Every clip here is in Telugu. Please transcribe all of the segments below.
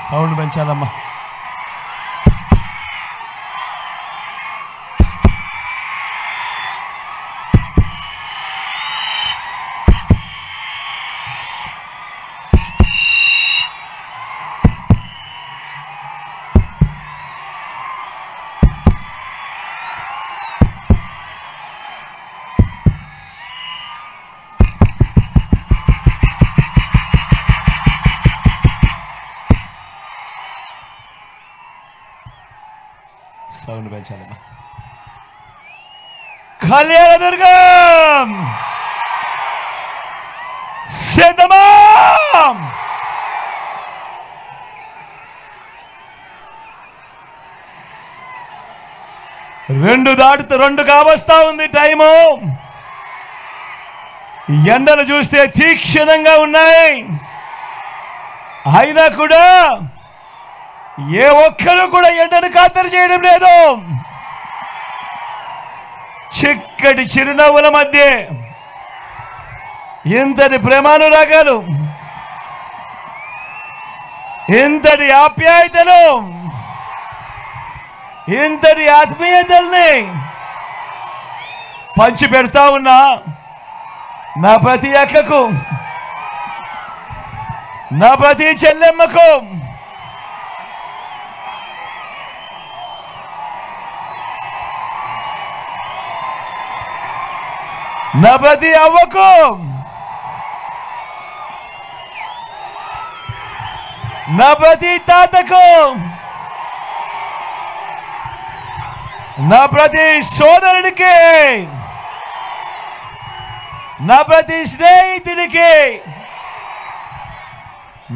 సౌండ్ పెంచాలమ్మా. సౌండ్ పెంచాలమ్మా. కళ్యాణదుర్గం సిద్ధమా? రెండు కావస్తా ఉంది టైము. ఎండలు చూస్తే తీక్షణంగా ఉన్నాయి. అయినా కూడా ఏ ఒక్కరు కూడా ఎండను ఖాతరు చేయడం లేదు. చిక్కటి చిరునవ్వుల మధ్య ఇంతటి ప్రేమానురాగాలు, ఇంతటి ఆప్యాయతలు, ఇంతటి ఆత్మీయతల్ని పంచి పెడతా ఉన్నా నా ప్రతి అక్కకు, నా ప్రతి చెల్లెమ్మకు, నా ప్రతి అవ్వకు, నా ప్రతి తాతకు, నా ప్రతి సోదరుడికి, నా ప్రతి స్నేహితుడికి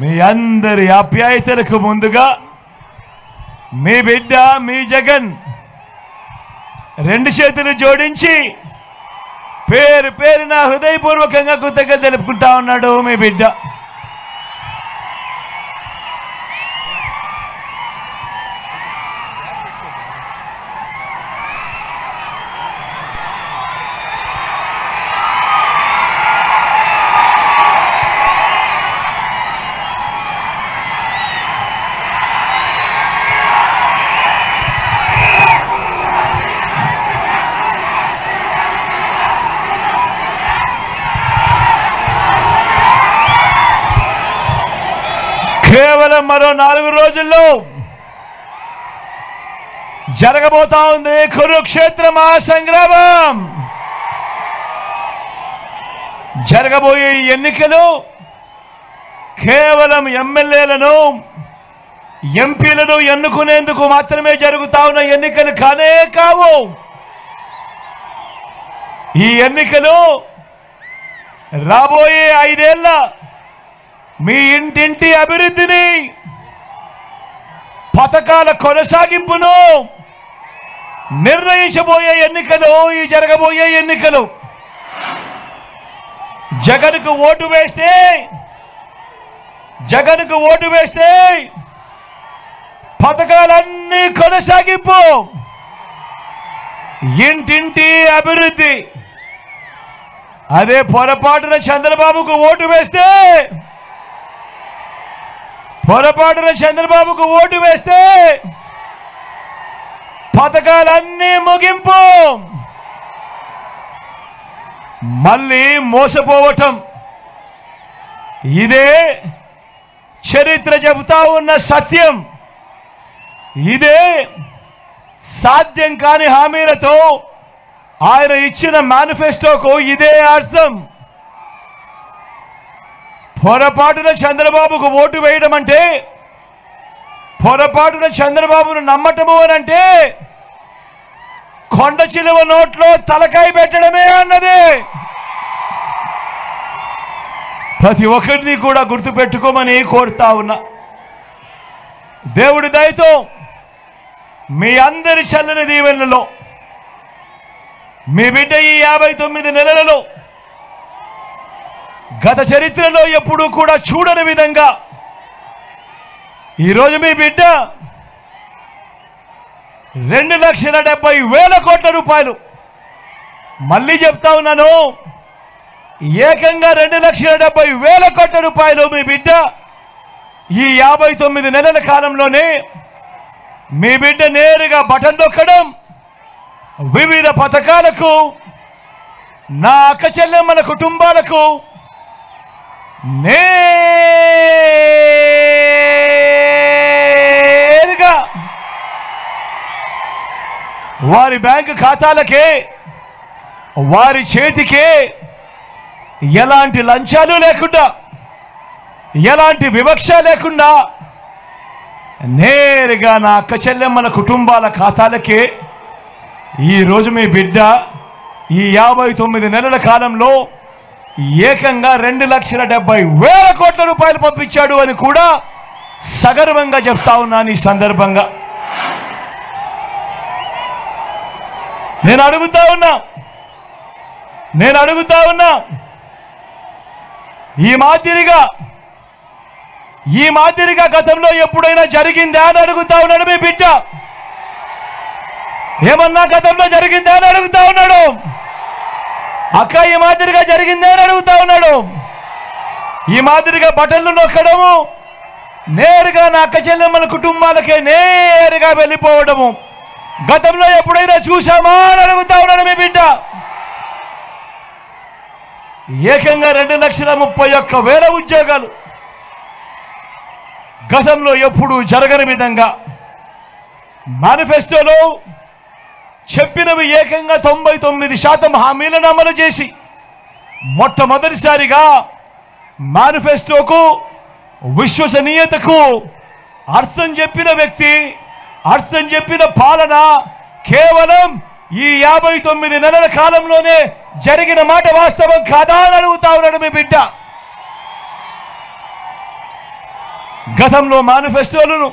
మీ అందరి ఆప్యాయతలకు ముందుగా మీ బిడ్డ మీ జగన్ రెండు చేతులు జోడించి పేరు పేరున హృదయపూర్వకంగా కృతజ్ఞతలు తెలుపుకుంటా ఉన్నాడు మీ బిడ్డ. కేవలం మరో 4 రోజుల్లో జరగబోతా ఉంది కురుక్షేత్ర మహాసంగ్రామం. జరగబోయే ఎన్నికలు కేవలం ఎమ్మెల్యేలను ఎంపీలను ఎన్నుకునేందుకు మాత్రమే జరుగుతా ఉన్న ఎన్నికలు కానే కావు. ఈ ఎన్నికలు రాబోయే 5 ఏళ్ల మీ ఇంటింటి అభివృద్ధిని, పథకాల కొనసాగింపును నిర్ణయించబోయే ఎన్నికలు. ఈ జరగబోయే ఎన్నికలు జగన్కు ఓటు వేస్తే పథకాలన్నీ కొనసాగింపు, ఇంటింటి అభివృద్ధి. అదే పొరపాటున చంద్రబాబుకు ఓటు వేస్తే పథకాలన్నీ ముగింపు, మళ్ళీ మోసపోవటం. ఇదే చరిత్ర చెబుతా ఉన్న సత్యం. ఇదే సాధ్యం కాని హామీలతో ఆయన ఇచ్చిన మేనిఫెస్టోకు ఇదే అర్థం. పొరపాటున చంద్రబాబుకు ఓటు వేయడం అంటే, పొరపాటున చంద్రబాబును నమ్మటము అని అంటే కొండ చిలువ నోట్లో తలకాయ పెట్టడమే అన్నది. ప్రతి ఒక్కరిని కూడా గుర్తుపెట్టుకోమని కోరుతా ఉన్నా. దేవుడి దయతో మీ అందరి చల్లని దీవెనలలో మీ బిడ్డ ఈ 59 నెలలలో గత చరిత్రలో ఎప్పుడూ కూడా చూడని విధంగా ఈరోజు మీ బిడ్డ 2,70,000 కోట్ల రూపాయలు, మళ్ళీ చెప్తా ఉన్నాను, ఏకంగా 2,70,000 కోట్ల రూపాయలు మీ బిడ్డ ఈ 59 నెలల కాలంలోనే మీ బిడ్డ నేరుగా బటన్ నొక్కడం, వివిధ పథకాలకు, నా అక్క చెల్లెమ్మల కుటుంబాలకు నేరుగా వారి బ్యాంకు ఖాతాలకే, వారి చేతికే ఎలాంటి లంచాలు లేకుండా, ఎలాంటి వివక్ష లేకుండా నేరుగా నా అక్క చెల్లెమ్మల కుటుంబాల ఖాతాలకే ఈరోజు మీ బిడ్డ ఈ 59 నెలల కాలంలో ఏకంగా 2,70,000 కోట్ల రూపాయలు పంపించాడు అని కూడా సగర్వంగా చెప్తా ఉన్నాను. ఈ సందర్భంగా నేను అడుగుతా ఉన్నా ఈ మాదిరిగా గతంలో ఎప్పుడైనా జరిగిందా అని అడుగుతా ఉన్నాడు మీ బిడ్డ. ఏమన్నా గతంలో జరిగిందా అని అడుగుతా ఉన్నాడు. అక్క ఈ మాదిరిగా జరిగిందా అని అడుగుతా ఉన్నాడు. ఈ మాదిరిగా బటన్లు నొక్కడము, నేరుగా నా అక్క చెల్లెమ్మల కుటుంబాలకే నేరుగా వెళ్ళిపోవడము గతంలో ఎప్పుడైనా చూసామా అని అడుగుతా ఉన్నాడు మీ బిడ్డ. ఏకంగా 2,31,000 ఉద్యోగాలు గతంలో ఎప్పుడు జరగని విధంగా మేనిఫెస్టోలో చెప్పినవి ఏకంగా 99% హామీలను అమలు చేసి మొట్టమొదటిసారిగా మేనిఫెస్టోకు, విశ్వసనీయతకు అర్థం చెప్పిన వ్యక్తి, అర్థం చెప్పిన పాలన కేవలం ఈ 59 నెలల కాలంలోనే జరిగిన మాట వాస్తవం కాదా అని అడుగుతా ఉన్నాడు మీ బిడ్డ. గతంలో మేనిఫెస్టోలను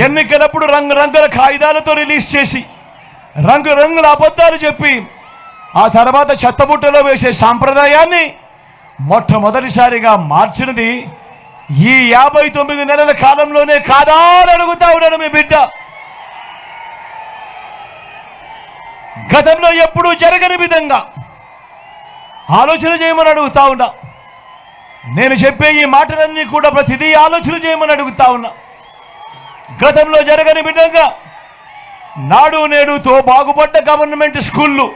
ఎన్నికలప్పుడు రంగురంగుల కాగితాలతో రిలీజ్ చేసి రంగురంగుల అబద్ధాలు చెప్పి ఆ తర్వాత చెత్తబుట్టలో వేసే సాంప్రదాయాన్ని మొట్టమొదటిసారిగా మార్చినది ఈ 59 నెలల కాలంలోనే కాదా అని అడుగుతా ఉన్నాడు మీ బిడ్డ. గతంలో ఎప్పుడూ జరగని విధంగా ఆలోచన చేయమని అడుగుతా ఉన్నా. నేను చెప్పే ఈ మాటలన్నీ కూడా ప్రతిదీ ఆలోచన చేయమని అడుగుతా ఉన్నా. గతంలో జరగని విధంగా నాడు నేడుతో బాగుపడ్డ గవర్నమెంట్ స్కూళ్ళు,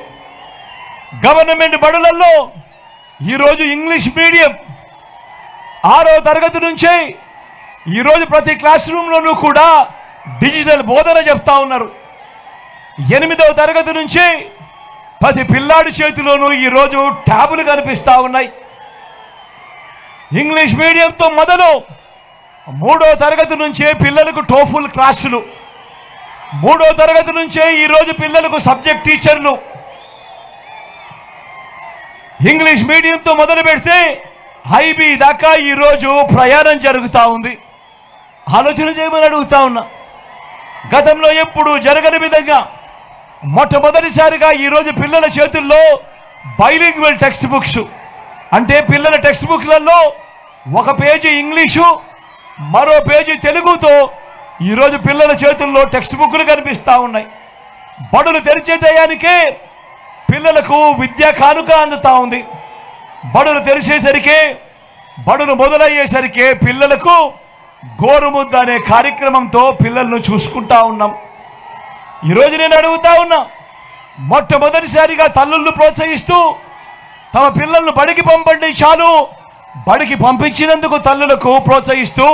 గవర్నమెంట్ బడులలో ఈరోజు ఇంగ్లీష్ మీడియం 6వ తరగతి నుంచే ఈరోజు ప్రతి క్లాస్ రూమ్లోనూ కూడా డిజిటల్ బోధన చెప్తా ఉన్నారు. 8వ తరగతి నుంచి ప్రతి పిల్లాడి చేతిలోనూ ఈరోజు ట్యాబులు కనిపిస్తూ ఉన్నాయి. ఇంగ్లీష్ మీడియంతో మొదలు 3వ తరగతి నుంచే పిల్లలకు టోఫుల్ క్లాసులు, 3వ తరగతి నుంచే ఈరోజు పిల్లలకు సబ్జెక్ట్ టీచర్లు. ఇంగ్లీష్ మీడియంతో మొదలు పెడితే ఐబీ దాకా ఈరోజు ప్రయాణం జరుగుతూ ఉంది. ఆలోచన చేయమని అడుగుతా ఉన్నా. గతంలో ఎప్పుడు జరగని విధంగా మొట్టమొదటిసారిగా ఈరోజు పిల్లల చేతుల్లో బైలింగ్వల్ టెక్స్ట్ బుక్స్, అంటే పిల్లల టెక్స్ట్ బుక్లలో ఒక పేజీ ఇంగ్లీషు, మరో పేజీ తెలుగుతో ఈరోజు పిల్లల చేతుల్లో టెక్స్ట్ బుక్లు కనిపిస్తూ ఉన్నాయి. బడులు తెరిచే టయానికే పిల్లలకు విద్యా కానుక అందుతూ ఉంది. బడులు తెరిచేసరికి, బడులు మొదలయ్యేసరికి పిల్లలకు గోరుముద్ద అనే కార్యక్రమంతో పిల్లలను చూసుకుంటా ఉన్నాం. ఈరోజు నేను అడుగుతా ఉన్నా, మొట్టమొదటిసారిగా తల్లులను ప్రోత్సహిస్తూ తమ పిల్లలను బడికి పంపండి చాలు, బడికి పంపించినందుకు తల్లులకు ప్రోత్సహిస్తూ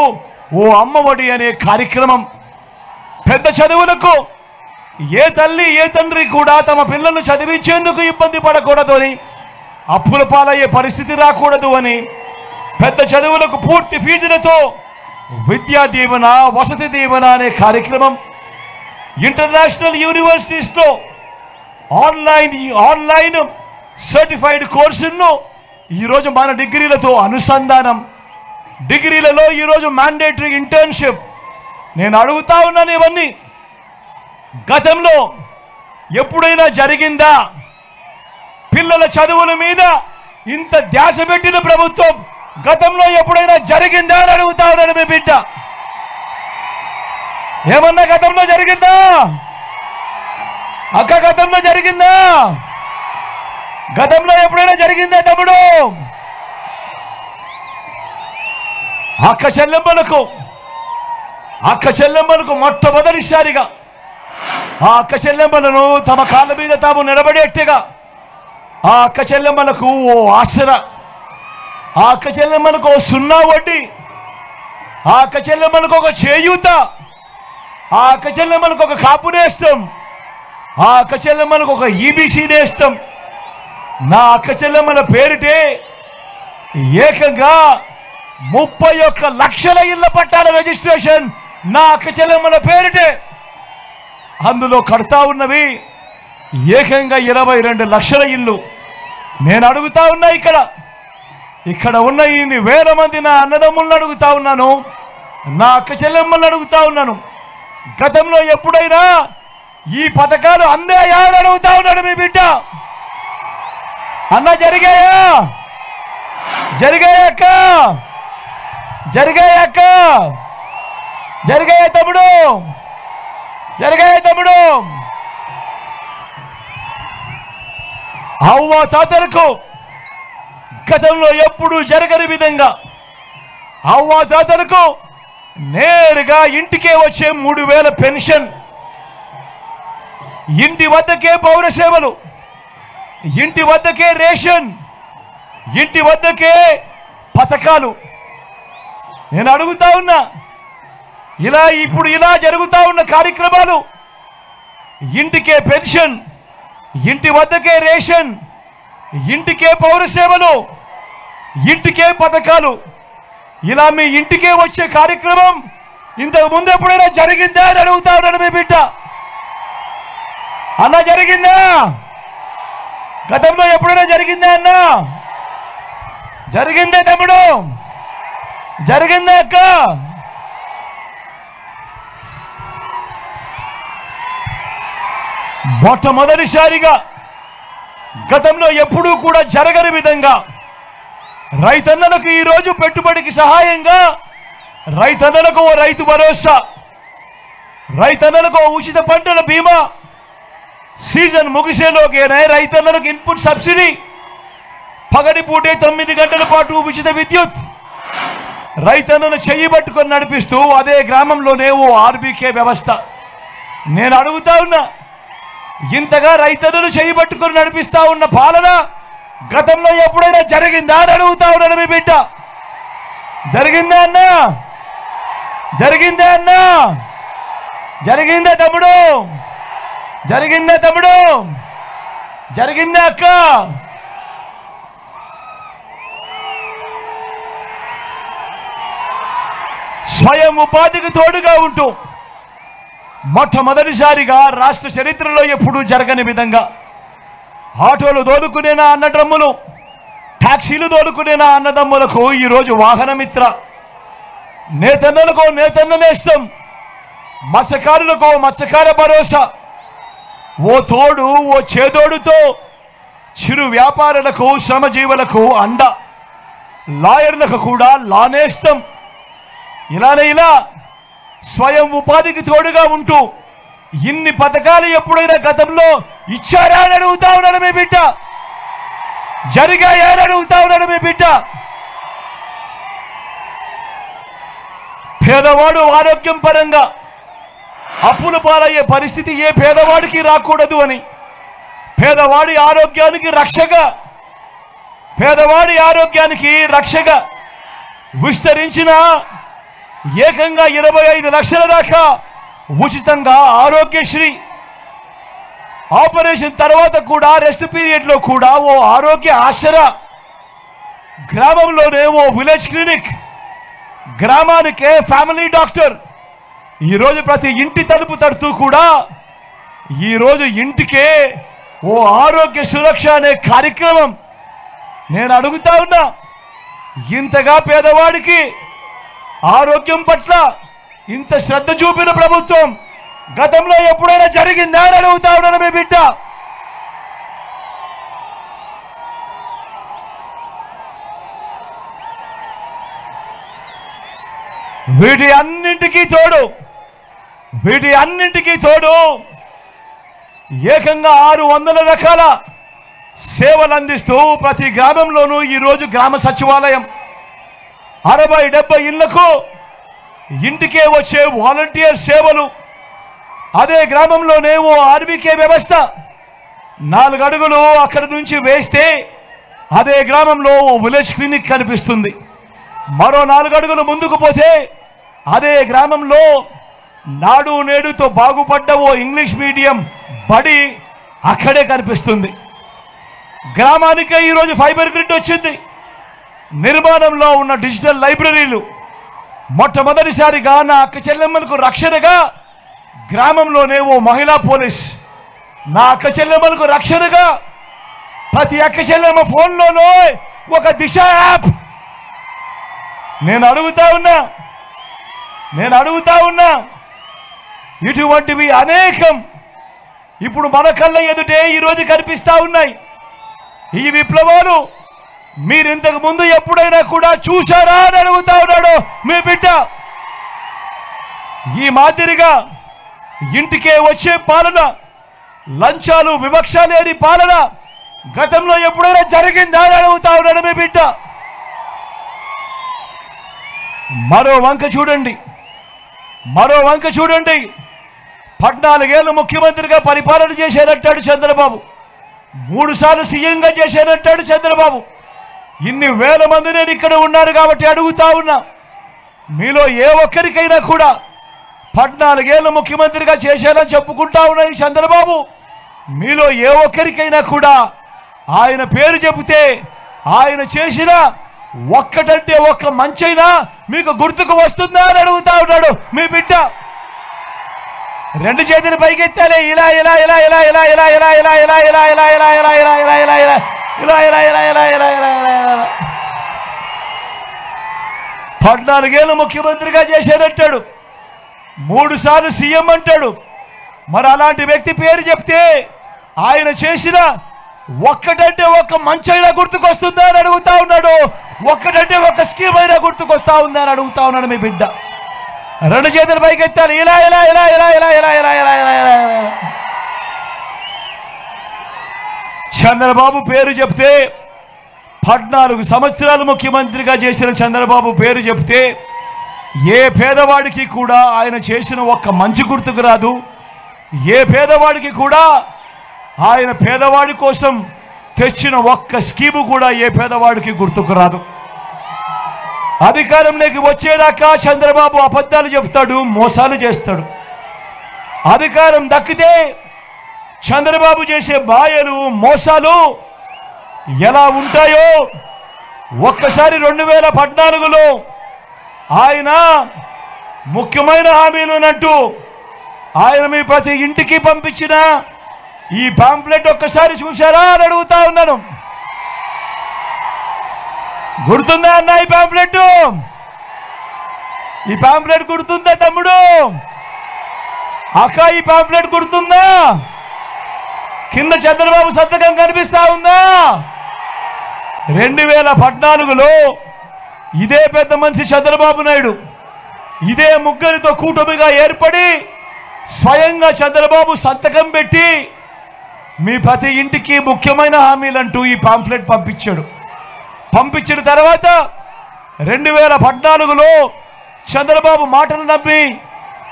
ఓ అమ్మఒడి అనే కార్యక్రమం. పెద్ద చదువులకు ఏ తల్లి ఏ తండ్రి కూడా తమ పిల్లలను చదివించేందుకు ఇబ్బంది పడకూడదు అని, అప్పుల పాలయ్యే పరిస్థితి రాకూడదు అని పెద్ద చదువులకు పూర్తి ఫీజులతో విద్యా దీవెన, వసతి దీవెన అనే కార్యక్రమం. ఇంటర్నేషనల్ యూనివర్సిటీస్లో ఆన్లైన్ సర్టిఫైడ్ కోర్సులను ఈరోజు మన డిగ్రీలతో అనుసంధానం. డిగ్రీలలో ఈరోజు మ్యాండేటరీ ఇంటర్న్షిప్. నేను అడుగుతా ఉన్నాను, ఇవన్నీ గతంలో ఎప్పుడైనా జరిగిందా? పిల్లల చదువుల మీద ఇంత ధ్యాస పెట్టిన ప్రభుత్వం గతంలో ఎప్పుడైనా జరిగిందా అని అడుగుతా ఉన్నాను మీ బిడ్డ. ఏమన్నా గతంలో జరిగిందా? అక్క గతంలో జరిగిందా? గతంలో ఎప్పుడైనా జరిగిందా తమ్ముడు? అక్క చెల్లెమ్మలకు మొట్టమొదటిసారిగా ఆ అక్క చెల్లెమ్మలను తమ కాళ్ళ మీద తాము నిలబడేట్టుగా ఆ అక్క చెల్లెమ్మలకు ఓ ఆసరా, ఆ అక్క చెల్లెమ్మలకు ఓ సున్నా వడ్డీ, ఆ అక్క చెల్లెమ్మలకు ఒక చేయూత, ఆ అక్క చెల్లెమ్మలకు ఒక కాపు నేస్తం, ఆ అక్క చెల్లెమ్మలకు ఒక ఈబీసీ నేస్తం. నా అక్క చెల్లెమ్మల పేరిటే ఏకంగా 31 లక్షల ఇళ్ల పట్టాల రిజిస్ట్రేషన్ నా అక్క చెల్లెమ్మల పేరిటే. అందులో కడతా ఉన్నవి ఏకంగా 22 లక్షల ఇల్లు. నేను అడుగుతా ఉన్నా, ఇక్కడ ఉన్న ఇన్ని వేల మంది నా అన్నదమ్ములను అడుగుతా ఉన్నాను, నా అక్క చెల్లెమ్మలను అడుగుతా ఉన్నాను, గతంలో ఎప్పుడైనా ఈ పథకాలు అందాయా అని అడుగుతా ఉన్నాడు మీ బిడ్డ. అన్న జరిగాయా? జరిగాయక్క? జరిగాయక్క? జరిగాయ తమ్ముడు? జరిగాయ తమ్ముడు? అవ్వ తాతలకు గతంలో ఎప్పుడు జరగని విధంగా అవ్వ తాతలకు నేరుగా ఇంటికే వచ్చే 3000 పెన్షన్, ఇంటి వద్దకే పౌర సేవలు, ఇంటి వద్దకే రేషన్, ఇంటి వద్దకే పథకాలు. నేను అడుగుతా ఉన్నా, ఇప్పుడు ఇలా జరుగుతా ఉన్న కార్యక్రమాలు, ఇంటికే పెన్షన్, ఇంటి వద్దకే రేషన్, ఇంటికే పౌర సేవలు, ఇంటికే పథకాలు, ఇలా మీ ఇంటికే వచ్చే కార్యక్రమం ఇంతకు ముందు ఎప్పుడైనా జరిగిందా అని అడుగుతా ఉన్నాడు మీ బిడ్డ. అన్న జరిగిందా? గతంలో ఎప్పుడైనా జరిగిందా అన్న? జరిగిందే తమ్ముడు? జరిగిందా అక్క? మొట్టమొదటిసారిగా గతంలో ఎప్పుడూ కూడా జరగని విధంగా రైతన్నలకు ఈరోజు పెట్టుబడికి సహాయంగా రైతన్నలకు ఓ రైతు భరోసా, రైతన్నలకు ఉచిత పంటల బీమా, సీజన్ ముగిసేలోకేనే రైతన్నలకు ఇన్పుట్ సబ్సిడీ, పగటిపూటే 9 గంటల పాటు ఉచిత విద్యుత్, రైతన్నను చెయ్యి పట్టుకొని నడిపిస్తూ అదే గ్రామంలోనే ఓ ఆర్బీకే వ్యవస్థ. నేను అడుగుతా ఉన్నా, ఇంతగా రైతన్నను చెయ్యి పట్టుకొని నడిపిస్తా ఉన్న పాలన గతంలో ఎప్పుడైనా జరిగిందా అని అడుగుతా ఉన్నాడు మీ బిడ్డ. జరిగిందా అన్న? జరిగిందా అన్న? జరిగిందా తమ్ముడు? జరిగిందా తమ్ముడు? జరిగిందా అక్క? స్వయం ఉపాధికి తోడుగా ఉంటూ మొట్టమొదటిసారిగా రాష్ట్ర చరిత్రలో ఎప్పుడూ జరగని విధంగా ఆటోలు దోలుకునే నా అన్నదమ్ములు, టాక్సీలు దోలుకునే నా అన్నదమ్ములకు ఈరోజు వాహనమిత్ర, నేతన్నలకు నేతన్న నేస్తం, మత్స్యకారులకు మత్స్యకార భరోసా, ఓ తోడు ఓ చేదోడుతో చిరు వ్యాపారులకు శ్రమజీవులకు అండ, లాయర్లకు కూడా లానేస్తం. ఇలా స్వయం ఉపాధికి తోడుగా ఉంటూ ఇన్ని పథకాలు ఎప్పుడైనా గతంలో ఇచ్చారా అని అడుగుతా ఉన్నాడు మీ బిడ్డ. జరిగాయా అని అడుగుతా ఉన్నాడు మీ బిడ్డ. పేదవాడు ఆరోగ్యం పరంగా అప్పుల పాలయ్యే పరిస్థితి ఏ పేదవాడికి రాకూడదు అని, పేదవాడి ఆరోగ్యానికి రక్షగా విస్తరించిన ఏకంగా 25 లక్షల దాకా ఉచితంగా ఆరోగ్యశ్రీ, ఆపరేషన్ తర్వాత కూడా రెస్ట్ పీరియడ్లో కూడా ఓ ఆరోగ్య ఆసరా, గ్రామంలోనే ఓ విలేజ్ క్లినిక్, గ్రామానికే ఫ్యామిలీ డాక్టర్. ఈరోజు ప్రతి ఇంటి తలుపు తడుతూ కూడా ఈరోజు ఇంటికే ఓ ఆరోగ్య సురక్ష అనే కార్యక్రమం. నేను అడుగుతా ఉన్నా, ఇంతగా పేదవాడికి ఆరోగ్యం పట్ల ఇంత శ్రద్ధ చూపిన ప్రభుత్వం గతంలో ఎప్పుడైనా జరిగిందా అని అడుగుతా ఉన్నాను మీ బిడ్డ. వీటి అన్నింటికీ తోడు ఏకంగా 600 రకాల సేవలు అందిస్తూ ప్రతి గ్రామంలోనూ ఈరోజు గ్రామ సచివాలయం, 60-70 ఇళ్లకు ఇంటికే వచ్చే వాలంటీర్ సేవలు, అదే గ్రామంలోనే ఓ ఆర్బీకే వ్యవస్థ 4 అడుగులు అక్కడి నుంచి వేస్తే అదే గ్రామంలో ఓ విలేజ్ క్లినిక్ కనిపిస్తుంది. మరో 4 అడుగులు ముందుకు పోతే అదే గ్రామంలో నాడు నేడుతో బాగుపడ్డ ఓ ఇంగ్లీష్ మీడియం బడి అక్కడే కనిపిస్తుంది. గ్రామానికే ఈరోజు ఫైబర్ గ్రిడ్ వచ్చింది. నిర్మాణంలో ఉన్న డిజిటల్ లైబ్రరీలు, మొట్టమొదటిసారిగా నా అక్క చెల్లెమ్మలకు రక్షణగా గ్రామంలోనే ఓ మహిళా పోలీస్, నా అక్క చెల్లెమ్మలకు రక్షణగా ప్రతి అక్క చెల్లెమ్మ ఫోన్లోనూ ఒక దిశ యాప్. నేను అడుగుతా ఉన్నా ఇటువంటివి అనేకం ఇప్పుడు మన కళ్ళ ఎదుటే ఈరోజు కనిపిస్తా ఉన్నాయి. ఈ విప్లవాలు మీరు ఇంతకు ముందు ఎప్పుడైనా కూడా చూశారా అని అడుగుతా ఉన్నాడు మీ బిడ్డ. ఈ మాదిరిగా ఇంటికే వచ్చే పాలన, లంచాలు వివక్ష లేని పాలన గతంలో ఎప్పుడైనా జరిగిందా అని అడుగుతా ఉన్నాడు మీ బిడ్డ. మరో వంక చూడండి. 14 ఏళ్ళు ముఖ్యమంత్రిగా పరిపాలన చేశారంటాడు చంద్రబాబు, 3 సార్లు సీఎంగా చేశారంటాడు చంద్రబాబు. ఇన్ని వేల మంది నేను ఇక్కడ ఉన్నారు కాబట్టి అడుగుతా ఉన్నా, మీలో ఏ ఒక్కరికైనా కూడా 14 ఏళ్ళు ముఖ్యమంత్రిగా చేశారని చెప్పుకుంటా ఉన్న ఈ చంద్రబాబు, మీలో ఏ ఒక్కరికైనా కూడా ఆయన పేరు చెబితే ఆయన చేసిన ఒక్కటంటే ఒక్క మంచైనా మీకు గుర్తుకు వస్తుందా అని అడుగుతా ఉన్నాడు మీ బిడ్డ. 2 చేతులు పైకెత్తాలి. ఇలా 14 ఏళ్ళు ముఖ్యమంత్రిగా చేశారంటాడు, 3 సార్లు సీఎం అంటాడు. మరి అలాంటి వ్యక్తి పేరు చెప్తే ఆయన చేసిన ఒక్కటంటే ఒక్క మంచైనా గుర్తుకొస్తుందా అని అడుగుతా ఉన్నాడు. ఒక్కటంటే ఒక్క స్కీమ్ అయినా గుర్తుకొస్తా ఉందా అని అడుగుతా ఉన్నాడు మీ బిడ్డ. 2 చేతులు పైకెత్తాలి. ఇలా చంద్రబాబు పేరు చెప్తే 14 సంవత్సరాలు ముఖ్యమంత్రిగా చేసిన చంద్రబాబు పేరు చెప్తే ఏ పేదవాడికి కూడా ఆయన చేసిన ఒక్క మంచి గుర్తుకు రాదు. ఏ పేదవాడికి కూడా ఆయన పేదవాడి కోసం తెచ్చిన ఒక్క స్కీము కూడా ఏ పేదవాడికి గుర్తుకు రాదు. అధికారంలోకి వచ్చేదాకా చంద్రబాబు అబద్ధాలు చెప్తాడు, మోసాలు చేస్తాడు. అధికారం దక్కితే చంద్రబాబు చేసే మాయలు, మోసాలు ఎలా ఉంటాయో ఒక్కసారి 2014లో ఆయన ముఖ్యమైన హామీలునంటూ ఆయన మీ ప్రతి ఇంటికి పంపించిన ఈ పాంప్లెట్ ఒక్కసారి చూశారా అని అడుగుతా ఉన్నాను. గుర్తుందా అన్న ఈ పాంప్లెట్? ఈ పాంప్లెట్ గుర్తుందా తమ్ముడు? అక్క ఈ పాంప్లెట్ గుర్తుందా? కింద చంద్రబాబు సంతకం కనిపిస్తా ఉందా? 2014లో ఇదే పెద్ద మనిషి చంద్రబాబు నాయుడు ఇదే ముగ్గురితో కూటమిగా ఏర్పడి స్వయంగా చంద్రబాబు సంతకం పెట్టి మీ ప్రతి ఇంటికి ముఖ్యమైన హామీలంటూ ఈ పాంప్లెట్ పంపించాడు. పంపించిన తర్వాత 2014లో చంద్రబాబు మాటలు నమ్మి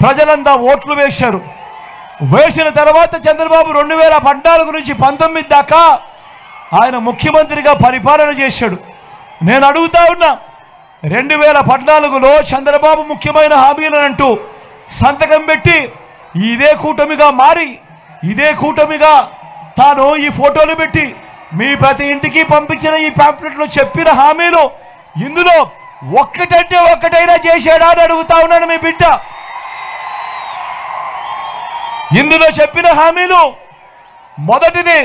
ప్రజలంతా ఓట్లు వేశారు. వేసిన తర్వాత చంద్రబాబు 2014 నుంచి 19 దాకా ఆయన ముఖ్యమంత్రిగా పరిపాలన చేశాడు. నేను అడుగుతా ఉన్నా, 2014లో చంద్రబాబు ముఖ్యమైన హామీలనంటూ సంతకం పెట్టి ఇదే కూటమిగా మారి ఇదే కూటమిగా తాను ఈ ఫోటోలు పెట్టి మీ ప్రతి ఇంటికి పంపించిన ఈ పాంప్లెట్లో చెప్పిన హామీలు ఇందులో ఒక్కటంటే ఒక్కటైనా చేశాడా అని అడుగుతా ఉన్నాడు మీ బిడ్డ. ఇందులో చెప్పిన హామీలు మొదటిది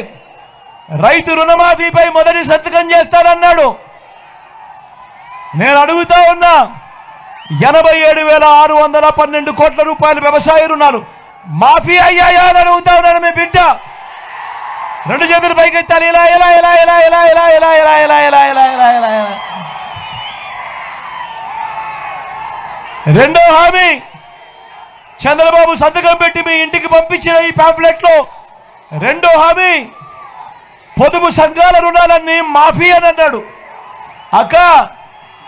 రైతు రుణమాఫీపై మొదటి సంతకం చేస్తానన్నాడు. నేను అడుగుతా ఉన్నా, 87,612 కోట్ల రూపాయలు వ్యవసాయ రుణాలు మాఫీ అయ్యాయా అని అడుగుతా ఉన్నాడు మీ బిడ్డ. 2 చేతులు పైకెత్తాలి. ఇలా ఇలా ఇలా ఇలా ఇలా ఇలా ఇలా ఇలా ఇలా ఇలా ఇలా ఇలా ఇలా ఇలా. రెండో హామీ చంద్రబాబు సంతకం పెట్టి మీ ఇంటికి పంపించిన ఈ పాంప్లెట్లో రెండో హామీ పొదుపు సంఘాల రుణాలన్నీ మాఫీ అని అన్నాడు. అక్క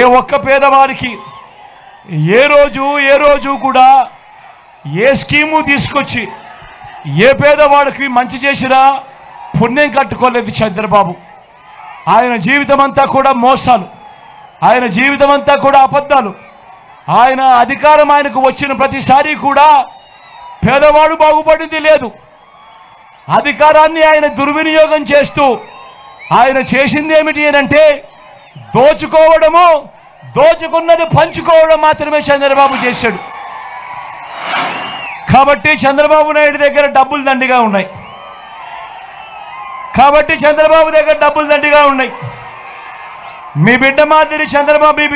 ఏ ఒక్క పేదవారికి ఏ రోజు కూడా ఏ స్కీము తీసుకొచ్చి ఏ పేదవాడికి మంచి చేసినా పుణ్యం కట్టుకోలేదు చంద్రబాబు. ఆయన జీవితం అంతా కూడా మోసాలు, ఆయన జీవితం అంతా కూడా అబద్ధాలు. ఆయన అధికారం ఆయనకు వచ్చిన ప్రతిసారి కూడా పేదవాడు బాగుపడింది లేదు. అధికారాన్ని ఆయన దుర్వినియోగం చేస్తూ ఆయన చేసింది ఏమిటి అంటే దోచుకోవడము, దోచుకున్నది పంచుకోవడం మాత్రమే చంద్రబాబు చేశాడు. కాబట్టి చంద్రబాబు నాయుడు దగ్గర డబ్బులు దండిగా ఉన్నాయి. మీ బిడ్డ మాదిరి చంద్రబాబు మీ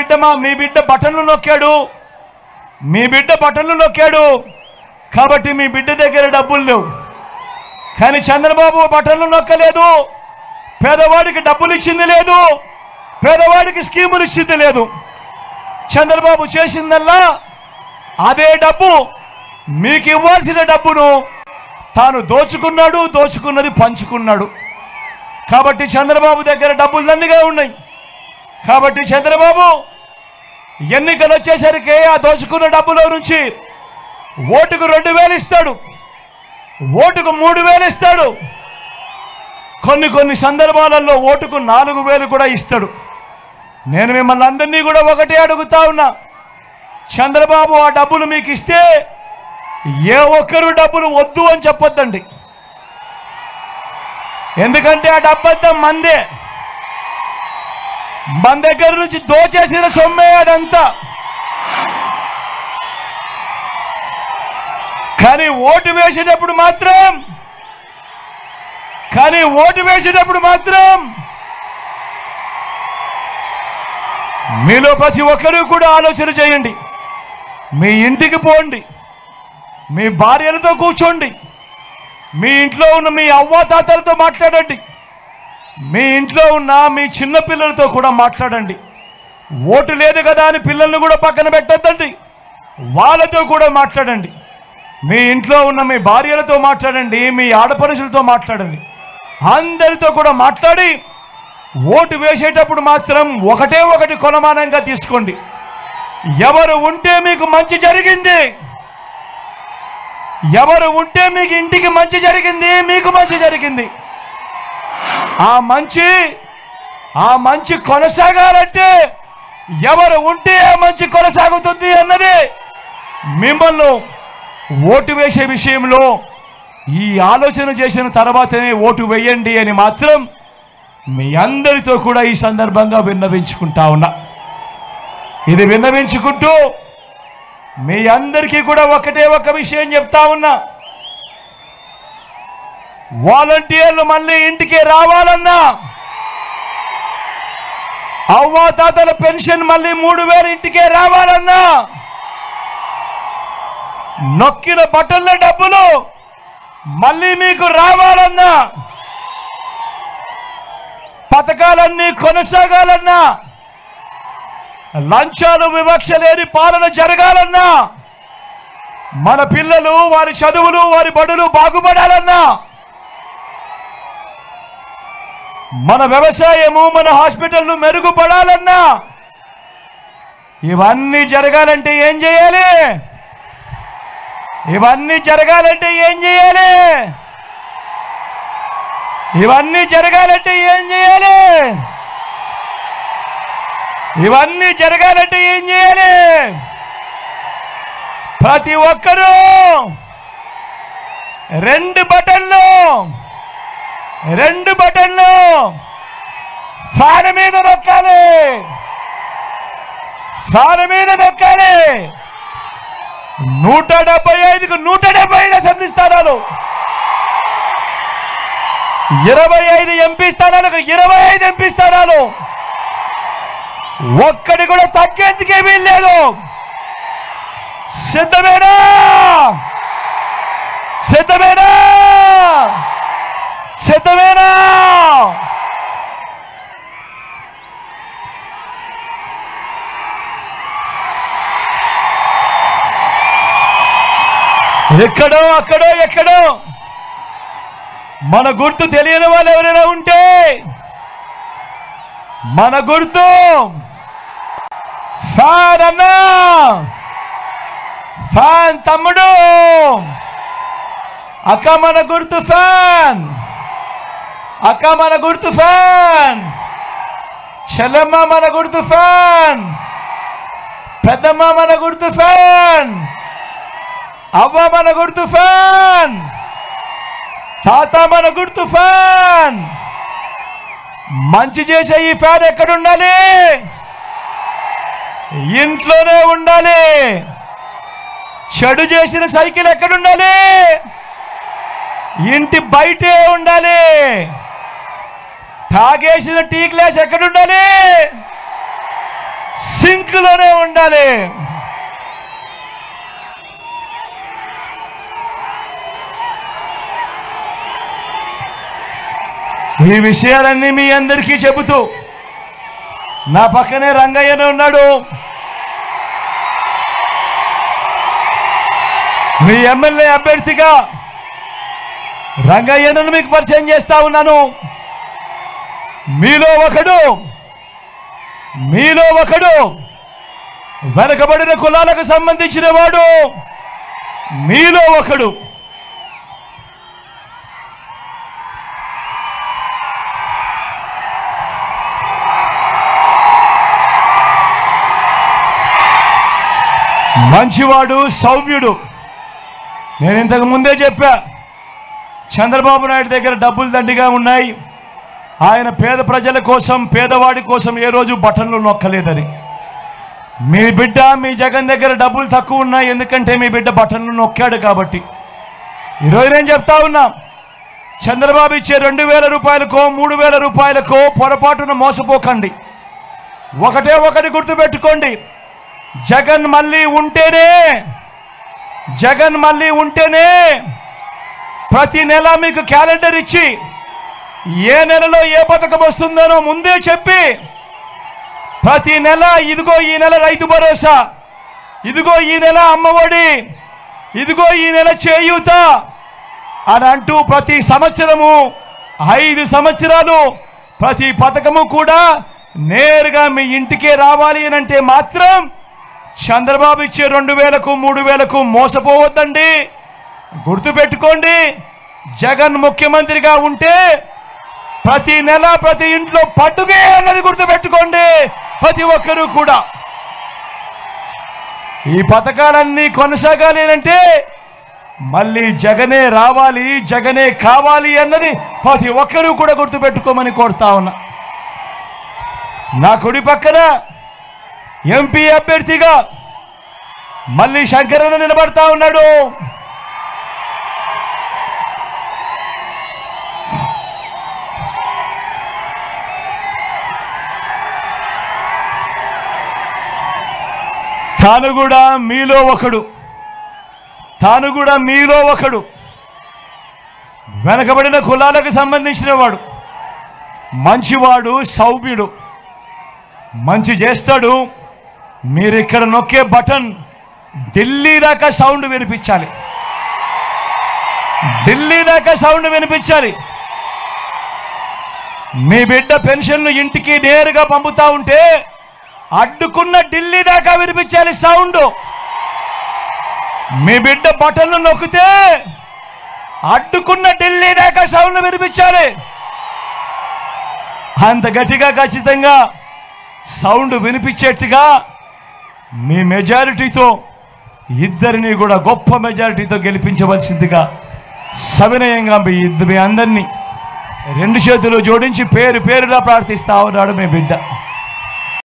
బిడ్డ బటన్లు నొక్కాడు కాబట్టి మీ బిడ్డ దగ్గర డబ్బులు లేవు. కానీ చంద్రబాబు బటన్లు నొక్కలేదు, పేదవాడికి డబ్బులు ఇచ్చింది లేదు, పేదవాడికి స్కీములు ఇచ్చింది లేదు. చంద్రబాబు చేసిందల్లా అదే డబ్బు, మీకు ఇవ్వాల్సిన డబ్బును తాను దోచుకున్నది పంచుకున్నాడు. కాబట్టి చంద్రబాబు దగ్గర డబ్బులు దండిగా ఉన్నాయి. కాబట్టి చంద్రబాబు ఎన్నికలు వచ్చేసరికి ఆ దోచుకున్న డబ్బులో నుంచి ఓటుకు 2,000 ఇస్తాడు, ఓటుకు 3,000 ఇస్తాడు, కొన్ని సందర్భాలలో ఓటుకు 4,000 కూడా ఇస్తాడు. నేను మిమ్మల్ని అందరినీ కూడా ఒకటే అడుగుతా ఉన్నా, చంద్రబాబు ఆ డబ్బులు మీకు ఇస్తే ఏ ఒక్కరు డబ్బులు వద్దు అని చెప్పొద్దండి. ఎందుకంటే ఆ డబ్బంతా మందే, మన దగ్గర నుంచి దోచేసిన సొమ్మే అదంతా. కానీ ఓటు వేసేటప్పుడు మాత్రం మీలో ప్రతి ఒక్కరూ కూడా ఆలోచన చేయండి. మీ ఇంటికి పోండి, మీ భార్యలతో కూర్చోండి, మీ ఇంట్లో ఉన్న మీ అవ్వాతాతలతో మాట్లాడండి, మీ ఇంట్లో ఉన్న మీ చిన్న పిల్లలతో కూడా మాట్లాడండి. ఓటు లేదు కదా అని పిల్లల్ని కూడా పక్కన పెట్టద్దండి, వాళ్ళతో కూడా మాట్లాడండి. మీ ఇంట్లో ఉన్న మీ భార్యలతో మాట్లాడండి, మీ ఆడపడుచులతో మాట్లాడండి, అందరితో కూడా మాట్లాడి ఓటు వేసేటప్పుడు మాత్రం ఒకటి కొలమానంగా తీసుకోండి. ఎవరు ఉంటే మీకు మంచి జరిగింది, ఎవరు ఉంటే మీకు ఇంటికి మంచి జరిగింది, మీకు మంచి జరిగింది, ఆ మంచి కొనసాగాలంటే ఎవరు ఉంటే ఆ మంచి కొనసాగుతుంది అన్నది మిమ్మల్ని ఓటు వేసే విషయంలో ఈ ఆలోచన చేసిన తర్వాతనే ఓటు వేయండి అని మాత్రం మీ అందరితో కూడా ఈ సందర్భంగా విన్నవించుకుంటా ఉన్నా. ఇది విన్నవించుకుంటూ మీ అందరికీ కూడా ఒక విషయం చెప్తా ఉన్నా, వాలంటీర్లు మళ్ళీ ఇంటికి రావాలన్నా, అవ్వాతాతల పెన్షన్ మళ్ళీ 3,000 ఇంటికే రావాలన్నా, నొక్కిన బటన్ల డబ్బులు మళ్ళీ మీకు రావాలన్నా, పథకాలన్నీ కొనసాగాలన్నా, లంచాలు వివక్ష లేని పాలన జరగాలన్నా, మన పిల్లలు వారి చదువులు వారి బడులు బాగుపడాలన్నా, మన వ్యవసాయము మన హాస్పిటల్లు మెరుగుపడాలన్నా, ఇవన్నీ జరగాలంటే ఏం చేయాలి? ఇవన్నీ జరగాలంటే ఏం చేయాలి? ఇవన్నీ జరగాలంటే ఏం చేయాలి? ఇవన్నీ జరగాలంటే ఏం చేయాలి? ప్రతి ఒక్కరూ 2 బటన్లు ఫ్యాన్ మీద నొక్కాలి, ఫ్యాన్ మీద నొక్కాలి. 175కు 175 అసెంబ్లీ స్థానాలు, 25 ఎంపీ స్థానాలకు 25 ఎంపీ స్థానాలు, ఒక్కడి కూడా తగ్గేందుకే వీల్లేదు. సిద్ధమేనా? సిద్ధమేనా? సిద్ధమేనా? ఎక్కడో అక్కడో ఎక్కడో మన గుర్తు తెలియని వాళ్ళు ఎవరైనా ఉంటే మన గుర్తు ఫ్యాన్ అన్నా, ఫ్యాన్ తమ్ముడు, అక్క మన గుర్తు ఫ్యాన్, అక్క మన గుర్తు ఫ్యాన్, చెల్లెమ్మ మన గుర్తు ఫ్యాన్, పెద్దమ్మ మన గుర్తు ఫ్యాన్, అవ్వ మన గుర్తు ఫ్యాన్, తాత మన గుర్తు ఫ్యాన్. మంచి చేసే ఈ ఫ్యాన్ ఎక్కడుండాలి? ఇంట్లోనే ఉండాలి. చెడు చేసిన సైకిల్ ఎక్కడుండాలి? ఇంటి బయటే ఉండాలి. తాగేసిన టీ గ్లాస్ ఎక్కడుండాలి? సింక్లోనే ఉండాలి. ఈ విషయాలన్నీ మీ అందరికీ చెబుతూ నా పక్కనే రంగయ్యనే ఉన్నాడు. మీ ఎమ్మెల్యే అభ్యర్థిగా రంగయ్యను మీకు పరిచయం చేస్తా ఉన్నాను. మీలో ఒకడు వెనకబడిన కులాలకు సంబంధించిన వాడు. మీలో ఒకడు మంచివాడు, సౌమ్యుడు. నేను ఇంతకు ముందే చెప్పా, చంద్రబాబు నాయుడు దగ్గర డబ్బులు దండిగా ఉన్నాయి. ఆయన పేద ప్రజల కోసం, పేదవాడి కోసం ఏ రోజు బటన్లు నొక్కలేదని. మీ బిడ్డ, మీ జగన్ దగ్గర డబ్బులు తక్కువ ఉన్నాయి, ఎందుకంటే మీ బిడ్డ బటన్లు నొక్కాడు కాబట్టి. ఈరోజు నేను చెప్తా ఉన్నా, చంద్రబాబు ఇచ్చే 2,000 రూపాయలకో 3,000 రూపాయలకో పొరపాటున మోసపోకండి. ఒకటి గుర్తుపెట్టుకోండి, జగన్ మళ్ళీ ఉంటేనే ప్రతి నెల మీకు క్యాలెండర్ ఇచ్చి ఏ నెలలో ఏ పథకం వస్తుందనో ముందే చెప్పి ప్రతి నెల ఇదిగో ఈ నెల రైతు భరోసా, ఇదిగో ఈ నెల అమ్మఒడి, ఇదిగో ఈ నెల చేయూత అని అంటూ ప్రతి సంవత్సరము 5 సంవత్సరాలు ప్రతి పథకము కూడా నేరుగా మీ ఇంటికే రావాలి అని అంటే మాత్రం చంద్రబాబు ఇచ్చే 2,000కు 3,000కు మోసపోవద్దండి. గుర్తుపెట్టుకోండి, జగన్ ముఖ్యమంత్రిగా ఉంటే ప్రతి నెల ప్రతి ఇంట్లో పండుగే అన్నది గుర్తుపెట్టుకోండి ప్రతి ఒక్కరూ కూడా. ఈ పథకాలన్నీ కొనసాగాలి అంటే మళ్ళీ జగనే రావాలి, జగనే కావాలి అన్నది ప్రతి ఒక్కరూ కూడా గుర్తుపెట్టుకోమని కోరుతా ఉన్నా. నా కుడి పక్కన ఎంపీ అభ్యర్థిగా మళ్ళీ శంకరన్న నిలబడతా ఉన్నాడు. తాను కూడా మీలో ఒకడు వెనకబడిన కులాలకు సంబంధించిన వాడు, మంచివాడు, సౌమ్యుడు, మంచి చేస్తాడు. మీరు ఇక్కడ నొక్కే బటన్ ఢిల్లీ దాకా సౌండ్ వినిపించాలి. మీ బిడ్డ పెన్షన్లు ఇంటికి నేరుగా పంపుతా ఉంటే అడ్డుకున్న ఢిల్లీ దాకా వినిపించాలి సౌండ్. మీ బిడ్డ బటన్లు నొక్కితే అడ్డుకున్న ఢిల్లీ దాకా సౌండ్ వినిపించాలి. అంత గట్టిగా ఖచ్చితంగా సౌండ్ వినిపించేట్టుగా మీ మెజారిటీతో ఇద్దరిని కూడా గొప్ప మెజారిటీతో గెలిపించవలసిందిగా సవినయంగా మీ అందరినీ 2 చేతులు జోడించి పేరుగా ప్రార్థిస్తా ఉన్నాడు మీ బిడ్డ.